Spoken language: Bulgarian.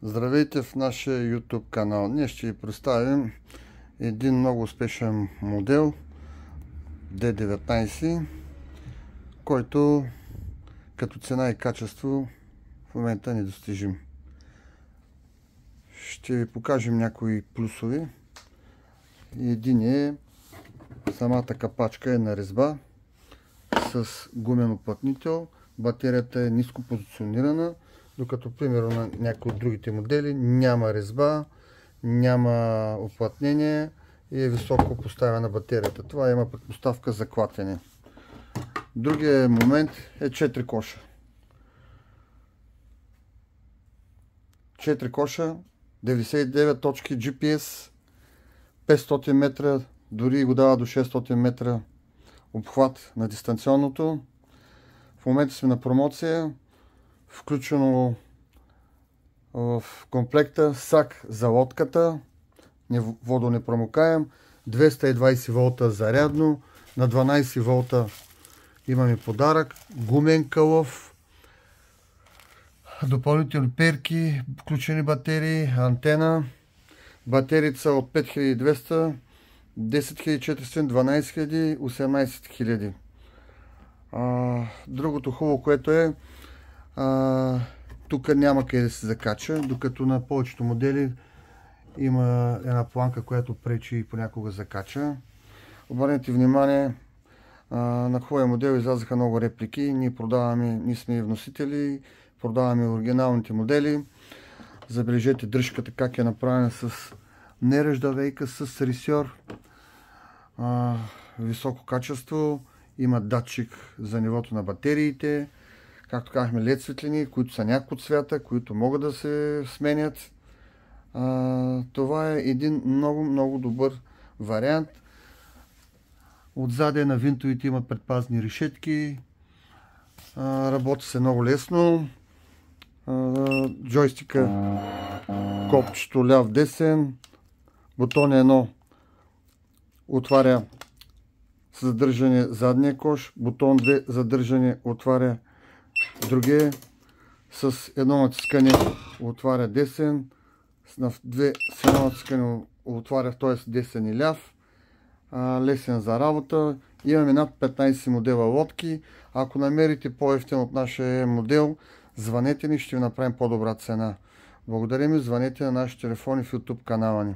Здравейте в нашия YouTube канал. Ние ще ви представим един много успешен модел D19, който като цена и качество в момента е недостижим. Ще ви покажем някои плюсове. Един е самата капачка е на резба с гумен уплътнител. Батерията е ниско позиционирана, докато примерно на някои от другите модели няма резба, няма уплътнение и е високо поставена батерията. Това има предпоставка за клатене. Другия момент е 4 коша. 4 коша, 99 точки GPS, 500 метра, дори го дава до 600 метра обхват на дистанционното. В момента сме на промоция. Включено в комплекта сак за лодката, водонепромокаем, 220 волта зарядно, на 12 волта имаме подарък, гумен кълъв, допълнителни перки, включени батерии, антена. Батериите са от 5200, 10400, 12000, 18000. Другото хубаво, което е, тук няма къде да се закача, докато на повечето модели има една планка, която пречи и понякога закача. Обърнете внимание, на хубавия модел излязаха много реплики. Ние сме вносители, продаваме оригиналните модели. Забележете дръжката как е направена с неръждавейка, с ресьор. Високо качество. Има датчик за нивото на батериите. Както казахме, LED светлини, които са няколко цвята, които могат да се сменят. Това е един много добър вариант. Отзаде на винтовите има предпазни решетки. Работи се много лесно. Джойстика, копчето ляв-десен. Бутон 1 отваря с задържане задния кош. Бутон 2 задържане отваря другия. С едно натискане отваря десен. С едно натискане отваря, т.е. десен и ляв. Лесен за работа. Имаме над 15 модела лодки. Ако намерите по-евтин от нашия модел, звънете ни, ще ви направим по-добра цена. Благодарим и звънете на нашите телефони в YouTube канала ни.